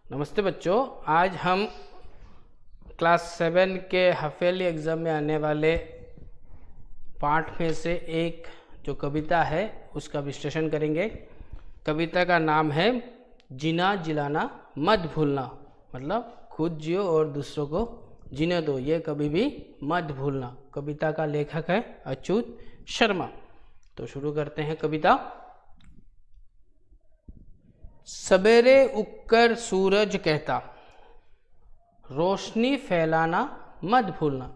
नमस्ते बच्चों, आज हम क्लास 7 के हाफेली एग्ज़ाम में आने वाले पाठ में से एक जो कविता है उसका विश्लेषण करेंगे। कविता का नाम है जीना जिलाना मत भूलना, मतलब खुद जियो और दूसरों को जीने दो, ये कभी भी मत भूलना। कविता का लेखक है अच्युत शर्मा। तो शुरू करते हैं कविता। सवेरे उगकर सूरज कहता, रोशनी फैलाना मत भूलना।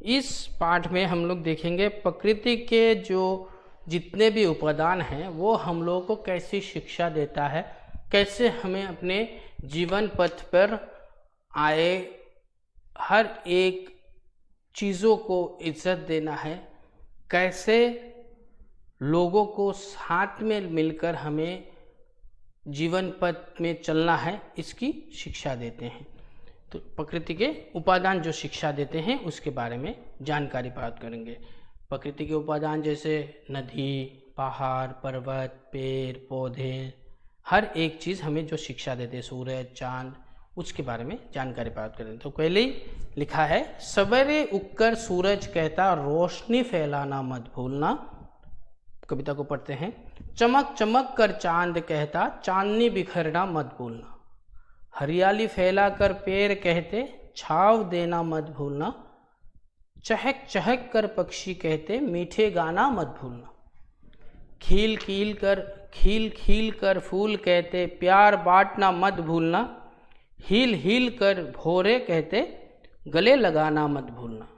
इस पाठ में हम लोग देखेंगे प्रकृति के जो जितने भी उपादान हैं वो हम लोगों को कैसी शिक्षा देता है, कैसे हमें अपने जीवन पथ पर आए हर एक चीज़ों को इज्जत देना है, कैसे लोगों को साथ में मिलकर हमें जीवन पथ में चलना है, इसकी शिक्षा देते हैं। तो प्रकृति के उपादान जो शिक्षा देते हैं उसके बारे में जानकारी प्राप्त करेंगे। प्रकृति के उपादान जैसे नदी, पहाड़, पर्वत, पेड़ पौधे, हर एक चीज़ हमें जो शिक्षा देते हैं, सूरज, चांद, उसके बारे में जानकारी प्राप्त करेंगे। तो पहले ही लिखा है, सवेरे उगकर सूरज कहता, रोशनी फैलाना मत भूलना। कविता को पढ़ते हैं। चमक चमक कर चांद कहता, चांदनी बिखरना मत भूलना। हरियाली फैला कर पेड़ कहते, छाव देना मत भूलना। चहक चहक कर पक्षी कहते, मीठे गाना मत भूलना। खिल खिल कर फूल कहते, प्यार बांटना मत भूलना। हिल हिल कर भौरे कहते, गले लगाना मत भूलना।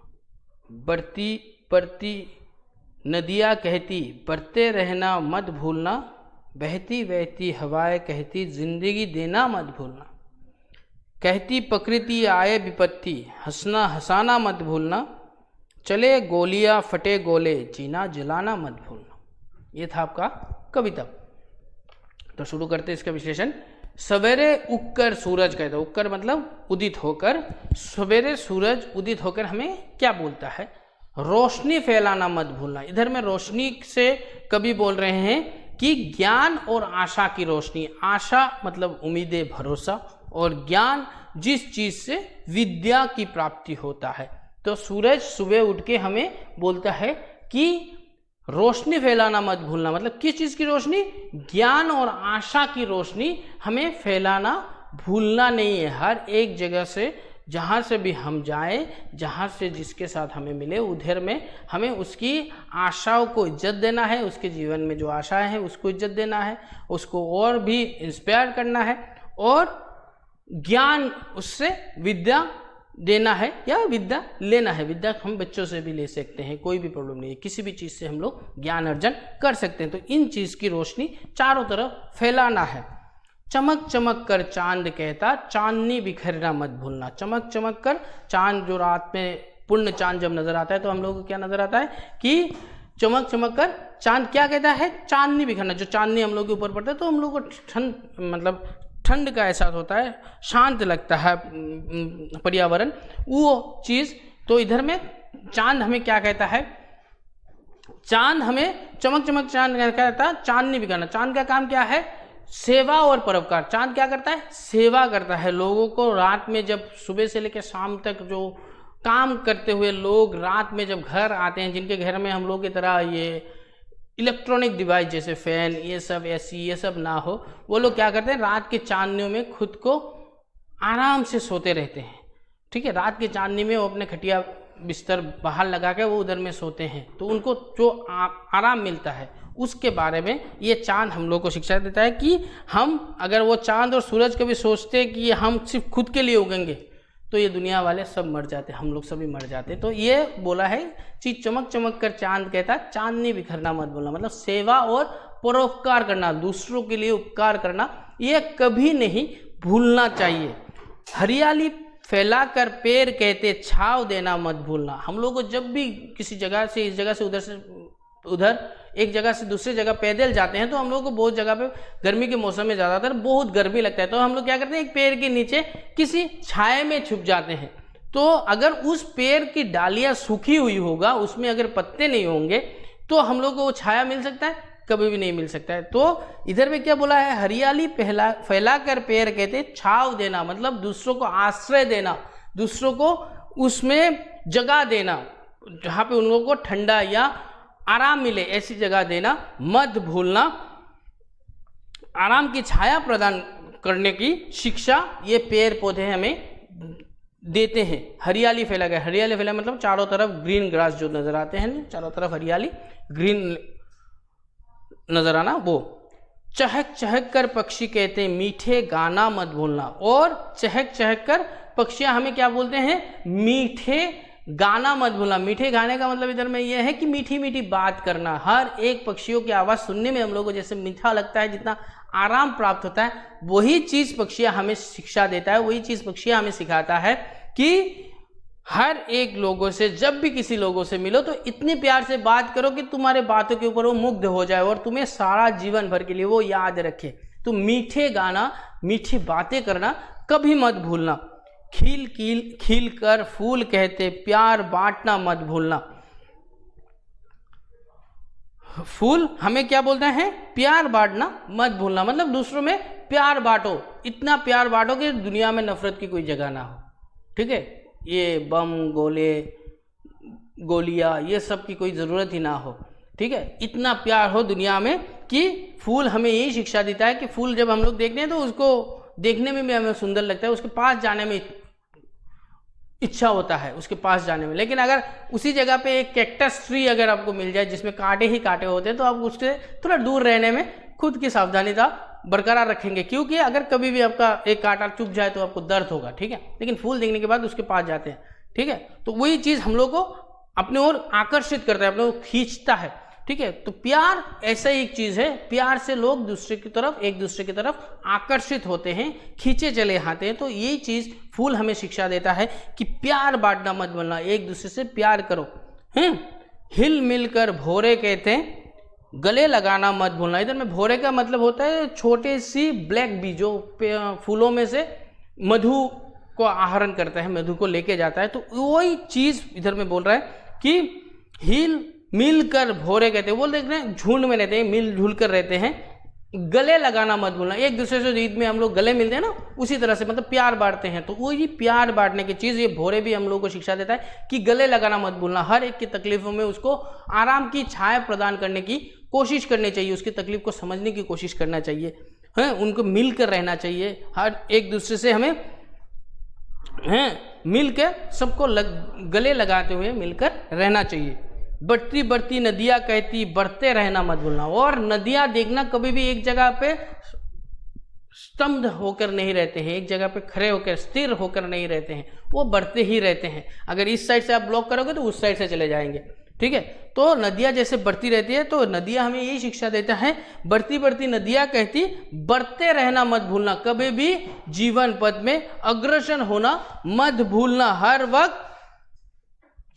बढ़ती बढ़ती नदियाँ कहती, बढ़ते रहना मत भूलना। बहती बहती हवाएं कहती, जिंदगी देना मत भूलना। कहती प्रकृति आए विपत्ति, हंसना हंसाना मत भूलना। चले गोलियां फटे गोले, जीना जलाना मत भूलना। ये था आपका कविता। तो शुरू करते इसका विश्लेषण। सवेरे उगकर सूरज कहता, उगकर मतलब उदित होकर, सवेरे सूरज उदित होकर हमें क्या बोलता है, रोशनी फैलाना मत भूलना। इधर में रोशनी से कवि बोल रहे हैं कि ज्ञान और आशा की रोशनी। आशा मतलब उम्मीदें, भरोसा, और ज्ञान जिस चीज से विद्या की प्राप्ति होता है। तो सूरज सुबह उठ के हमें बोलता है कि रोशनी फैलाना मत भूलना, मतलब किस चीज की रोशनी, ज्ञान और आशा की रोशनी हमें फैलाना भूलना नहीं है। हर एक जगह से जहाँ से भी हम जाएं, जहाँ से जिसके साथ हमें मिले, उधर में हमें उसकी आशाओं को इज्जत देना है। उसके जीवन में जो आशाएं हैं उसको इज्जत देना है, उसको और भी इंस्पायर करना है, और ज्ञान उससे विद्या देना है या विद्या लेना है। विद्या हम बच्चों से भी ले सकते हैं, कोई भी प्रॉब्लम नहीं है। किसी भी चीज़ से हम लोग ज्ञान अर्जन कर सकते हैं। तो इन चीज़ की रोशनी चारों तरफ फैलाना है। चमक चमक कर चांद कहता, चांदनी बिखरना मत भूलना। चमक चमक कर चांद, जो रात में पूर्ण चांद जब नजर आता है तो हम लोग को क्या नजर आता है कि चमक चमक कर चांद क्या कहता है, चांदनी बिखरना। जो चांदनी हम लोग के ऊपर पड़ता है तो हम लोग को ठंड, मतलब ठंड का एहसास होता है, शांत लगता है पर्यावरण, वो चीज़। तो इधर में चांद हमें क्या कहता है, चांद हमें चमक चमक चांद कहता है, चांदनी बिखरना। चांद का काम क्या है, सेवा और परोपकार। चांद क्या करता है, सेवा करता है लोगों को। रात में जब सुबह से लेकर शाम तक जो काम करते हुए लोग रात में जब घर आते हैं, जिनके घर में हम लोग की तरह ये इलेक्ट्रॉनिक डिवाइस जैसे फैन, ये सब, एसी, ये सब ना हो, वो लोग क्या करते हैं, रात के चांदनियों में खुद को आराम से सोते रहते हैं। ठीक है, रात के चांदनी में वो अपने खटिया बिस्तर बाहर लगा के वो उधर में सोते हैं, तो उनको जो आराम मिलता है उसके बारे में ये चांद हम लोग को शिक्षा देता है कि हम अगर वो चांद और सूरज कभी सोचते कि हम सिर्फ खुद के लिए उगेंगे तो ये दुनिया वाले सब मर जाते, हम लोग सभी मर जाते। तो ये बोला है चीज चमक चमक कर चांद कहता, चांदनी बिखरना मत बोलना, मतलब सेवा और परोपकार करना, दूसरों के लिए उपकार करना, ये कभी नहीं भूलना चाहिए। हरियाली फैलाकर पेड़ कहते, छाव देना मत भूलना। हम लोग को जब भी किसी जगह से, इस जगह से उधर, एक जगह से दूसरी जगह पैदल जाते हैं तो हम लोग को बहुत जगह पे गर्मी के मौसम में ज़्यादातर बहुत गर्मी लगता है, तो हम लोग क्या करते हैं, एक पेड़ के नीचे किसी छाए में छुप जाते हैं। तो अगर उस पेड़ की डालियाँ सूखी हुई होगा, उसमें अगर पत्ते नहीं होंगे तो हम लोग को वो छाया मिल सकता है, कभी भी नहीं मिल सकता है। तो इधर में क्या बोला है, हरियाली फैलाकर पेड़ कहते छाव देना, मतलब दूसरों को आश्रय देना, दूसरों को उसमें जगह देना, जहाँ पे उन लोगों को ठंडा या आराम मिले ऐसी जगह देना मत भूलना। आराम की छाया प्रदान करने की शिक्षा ये पेड़ पौधे हमें देते हैं। हरियाली फैला गया, हरियाली फैला मतलब चारों तरफ ग्रीन ग्रास जो नजर आते हैं, चारों तरफ हरियाली ग्रीन नजर आना वो। चहक चहक कर पक्षी कहते हैं मीठे गाना मत भूलना, और चहक चहक कर पक्षियां हमें क्या बोलते हैं, मीठे गाना मत भूलना। मीठे गाने का मतलब इधर में यह है कि मीठी मीठी बात करना। हर एक पक्षियों की आवाज़ सुनने में हम लोगों को जैसे मीठा लगता है, जितना आराम प्राप्त होता है, वही चीज़ पक्षियाँ हमें शिक्षा देता है, वही चीज़ पक्षियाँ हमें सिखाता है कि हर एक लोगों से, जब भी किसी लोगों से मिलो तो इतने प्यार से बात करो कि तुम्हारे बातों के ऊपर वो मुग्ध हो जाए और तुम्हें सारा जीवन भर के लिए वो याद रखे। तो मीठे गाना, मीठी बातें करना कभी मत भूलना। खिल कर फूल कहते प्यार बांटना मत भूलना। फूल हमें क्या बोलते हैं, प्यार बांटना मत भूलना, मतलब दूसरों में प्यार बांटो, इतना प्यार बांटो कि दुनिया में नफरत की कोई जगह ना हो। ठीक है, ये बम गोले गोलियां ये सब की कोई ज़रूरत ही ना हो। ठीक है, इतना प्यार हो दुनिया में कि फूल हमें यही शिक्षा देता है कि फूल जब हम लोग देखते हैं तो उसको देखने में भी हमें सुंदर लगता है, उसके पास जाने में इच्छा होता है, उसके पास जाने में। लेकिन अगर उसी जगह पे एक कैक्टस ट्री अगर आपको मिल जाए जिसमें कांटे ही कांटे होते हैं, तो आप उससे थोड़ा दूर रहने में खुद की सावधानीता बरकरार रखेंगे, क्योंकि अगर कभी भी आपका एक कांटा चुभ जाए तो आपको दर्द होगा। ठीक है, लेकिन फूल देखने के बाद उसके पास जाते हैं। ठीक है, तो वही चीज़ हम लोग को अपने ओर आकर्षित करता है, अपने ओर खींचता है। ठीक है, तो प्यार ऐसा ही एक चीज़ है, प्यार से लोग दूसरे की तरफ, एक दूसरे की तरफ आकर्षित होते हैं, खींचे चले आते हैं। तो यही चीज़ फूल हमें शिक्षा देता है कि प्यार बांटना मत भूलना, एक दूसरे से प्यार करो। हैं, हिल मिल कर भोरे कहते हैं गले लगाना मत भूलना। इधर में भोरे का मतलब होता है छोटे सी ब्लैक बी जो फूलों में से मधु को आहरण करता है, मधु को लेके जाता है। तो वही चीज़ इधर में बोल रहा है कि हिल मिलकर भोरे कहते हैं, वो देख रहे हैं झुंड में रहते हैं, मिलजुल कर रहते हैं, गले लगाना मत भूलना। एक दूसरे से ईद में हम लोग गले मिलते हैं ना, उसी तरह से मतलब प्यार बांटते हैं। तो वही प्यार बांटने की चीज़ ये भोरे भी हम लोगों को शिक्षा देता है कि गले लगाना मत भूलना। हर एक की तकलीफों में उसको आराम की छाया प्रदान करने की कोशिश करनी चाहिए, उसकी तकलीफ को समझने की कोशिश करना चाहिए, हैं, उनको मिलकर रहना चाहिए। हर एक दूसरे से हमें मिलकर सबको गले लगाते हुए मिलकर रहना चाहिए। बढ़ती बढ़ती नदियाँ कहती बढ़ते रहना मत भूलना। और नदियाँ देखना कभी भी एक जगह पे स्तंभ होकर नहीं रहते हैं, एक जगह पे खड़े होकर स्थिर होकर नहीं रहते हैं, वो बढ़ते ही रहते हैं। अगर इस साइड से आप ब्लॉक करोगे तो उस साइड से चले जाएंगे। ठीक है, तो नदियाँ जैसे बढ़ती रहती है, तो नदियाँ हमें यही शिक्षा देता है, बढ़ती बढ़ती नदियाँ कहती बढ़ते रहना मत भूलना, कभी भी जीवन पथ में अग्रसर होना मत भूलना। हर वक्त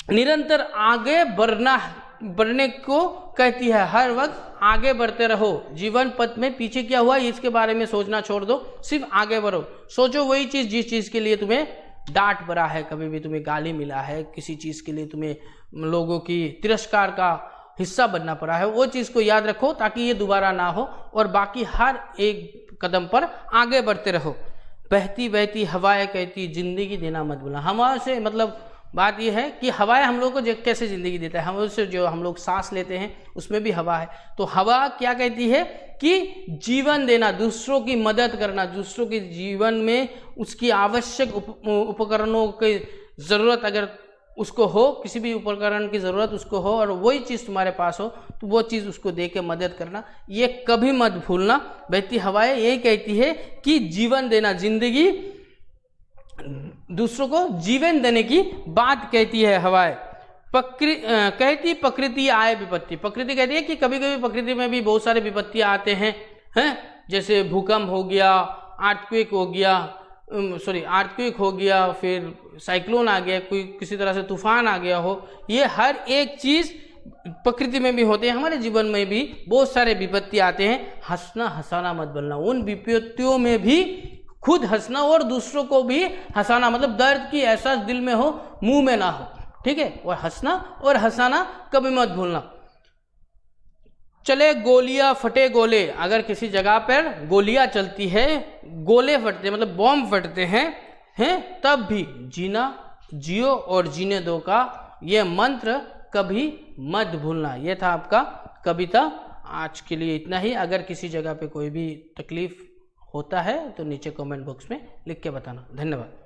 निरंतर आगे बढ़ने को कहती है, हर वक्त आगे बढ़ते रहो। जीवन पथ में पीछे क्या हुआ इसके बारे में सोचना छोड़ दो, सिर्फ आगे बढ़ो। सोचो वही चीज़ जिस चीज़ के लिए तुम्हें डांट पड़ा है, कभी भी तुम्हें गाली मिला है, किसी चीज़ के लिए तुम्हें लोगों की तिरस्कार का हिस्सा बनना पड़ा है, वो चीज़ को याद रखो ताकि ये दोबारा ना हो, और बाकी हर एक कदम पर आगे बढ़ते रहो। बहती बहती हवाएं कहती जिंदगी देना मत भूलना। हवा से मतलब बात यह है कि हवाएं हम लोग को कैसे ज़िंदगी देता है, हम से जो हम लोग सांस लेते हैं उसमें भी हवा है। तो हवा क्या कहती है कि जीवन देना, दूसरों की मदद करना, दूसरों के जीवन में उसकी आवश्यक उपकरणों की ज़रूरत अगर उसको हो, किसी भी उपकरण की ज़रूरत उसको हो और वही चीज़ तुम्हारे पास हो, तो वो चीज़ उसको दे के मदद करना, ये कभी मत भूलना। बहती हवाएं यही कहती है कि जीवन देना, जिंदगी दूसरों को जीवन देने की बात कहती है हवाएं। कहती प्रकृति आए विपत्ति। प्रकृति कहती है कि कभी कभी प्रकृति में भी बहुत सारे विपत्तियां आते हैं, जैसे भूकंप हो गया, अर्थक्वेक हो गया, फिर साइक्लोन आ गया, कोई किसी तरह से तूफान आ गया हो। ये हर एक चीज़ प्रकृति में भी होते हैं, हमारे जीवन में भी बहुत सारे विपत्ति आते हैं। हंसना हंसाना मत भूलना, उन विपत्तियों में भी खुद हंसना और दूसरों को भी हंसाना, मतलब दर्द की एहसास दिल में हो, मुंह में ना हो। ठीक है, और हंसना और हंसाना कभी मत भूलना। चले गोलियां फटे गोले, अगर किसी जगह पर गोलियां चलती है, गोले फटते हैं मतलब बॉम्ब फटते हैं तब भी जीना जियो और जीने दो का ये मंत्र कभी मत भूलना। ये था आपका कविता। आज के लिए इतना ही। अगर किसी जगह पे कोई भी तकलीफ होता है तो नीचे कमेंट बॉक्स में लिख के बताना। धन्यवाद।